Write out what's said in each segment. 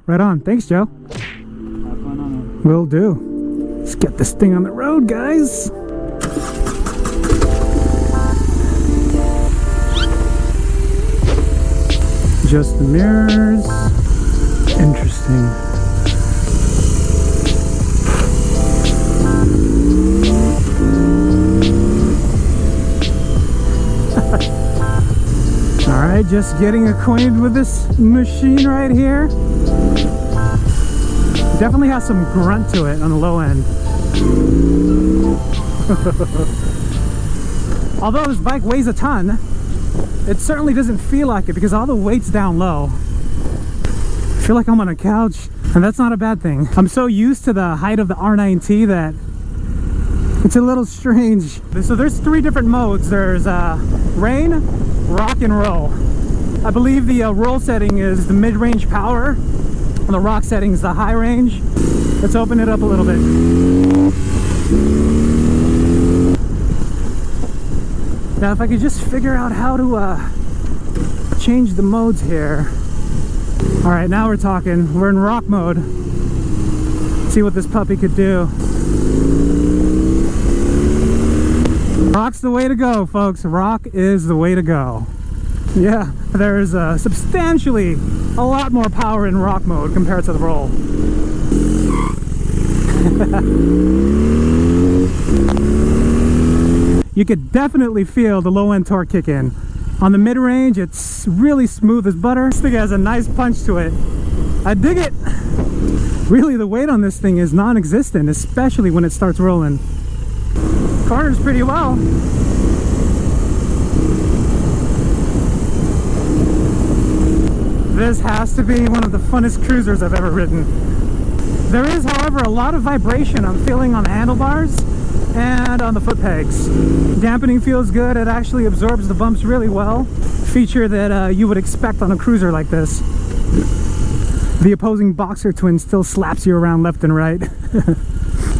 Right on. Thanks, Joe. Have fun on it. Will do. Let's get this thing on the road, guys. Just the mirrors. Interesting. Alright, just getting acquainted with this machine right here. Definitely has some grunt to it on the low end. Although this bike weighs a ton, it certainly doesn't feel like it because all the weight's down low. I feel like I'm on a couch, and that's not a bad thing. I'm so used to the height of the R19 that it's a little strange. So there's 3 different modes. There's rain, rock, and roll. I believe the roll setting is the mid-range power, and the rock setting is the high range. Let's open it up a little bit. Now, if I could just figure out how to change the modes here. All right, now we're talking. We're in rock mode. See what this puppy could do. Rock's the way to go, folks. Rock is the way to go. Yeah, there's substantially a lot more power in rock mode compared to the roll. You could definitely feel the low end torque kick in. On the mid-range, it's really smooth as butter. This thing has a nice punch to it. I dig it. Really, the weight on this thing is non-existent, especially when it starts rolling. Corners pretty well. This has to be one of the funnest cruisers I've ever ridden. There is, however, a lot of vibration I'm feeling on the handlebars and on the foot pegs. Dampening feels good. It actually absorbs the bumps really well. Feature that you would expect on a cruiser like this. The opposing boxer twin still slaps you around left and right.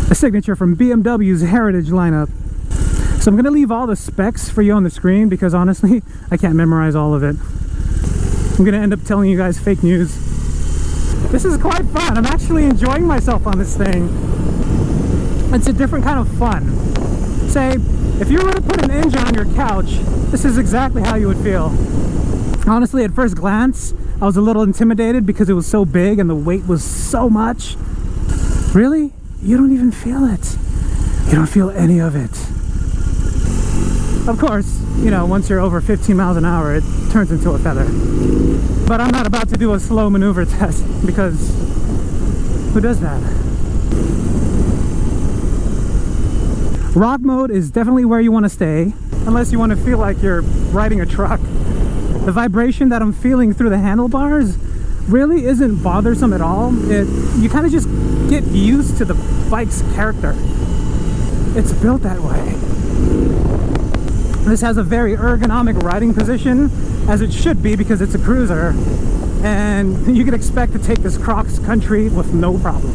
A signature from BMW's Heritage lineup. So I'm gonna leave all the specs for you on the screen because honestly, I can't memorize all of it. I'm gonna end up telling you guys fake news. This is quite fun. I'm actually enjoying myself on this thing. It's a different kind of fun. Say, if you were to put an engine on your couch, this is exactly how you would feel. Honestly, at first glance, I was a little intimidated because it was so big and the weight was so much. Really? You don't even feel it. You don't feel any of it. Of course, you know, once you're over 15 miles an hour, it turns into a feather. But I'm not about to do a slow maneuver test because who does that? Rock mode is definitely where you want to stay, unless you want to feel like you're riding a truck. The vibration that I'm feeling through the handlebars really isn't bothersome at all. You kind of just get used to the bike's character. It's built that way. This has a very ergonomic riding position, as it should be because it's a cruiser, and you can expect to take this cross country with no problem.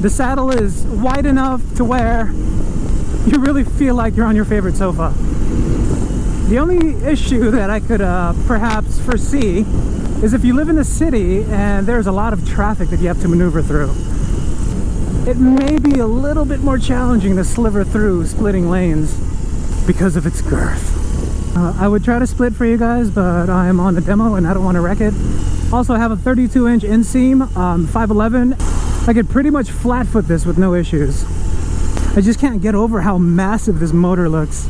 The saddle is wide enough to where you really feel like you're on your favorite sofa. The only issue that I could perhaps foresee is if you live in a city and there's a lot of traffic that you have to maneuver through. It may be a little bit more challenging to sliver through splitting lanes because of its girth. I would try to split for you guys, but I'm on the demo and I don't want to wreck it. Also, I have a 32-inch inseam, 511. I could pretty much flat foot this with no issues. I just can't get over how massive this motor looks.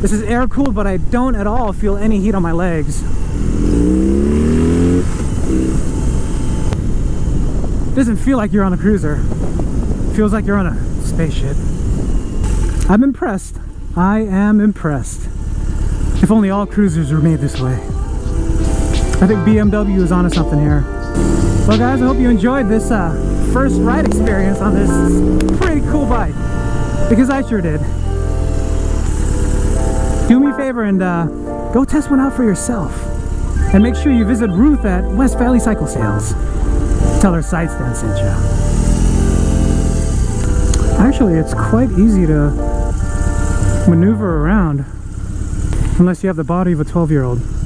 This is air cooled, but I don't at all feel any heat on my legs. It doesn't feel like you're on a cruiser. It feels like you're on a spaceship. I'm impressed. I am impressed. If only all cruisers were made this way. I think BMW is onto something here. Well guys, I hope you enjoyed this first ride experience on this pretty cool bike. Because I sure did. Do me a favor and go test one out for yourself. And make sure you visit Ruth at West Valley Cycle Sales. Tell her Sidestand sent you. Actually, it's quite easy to maneuver around. Unless you have the body of a 12-year-old.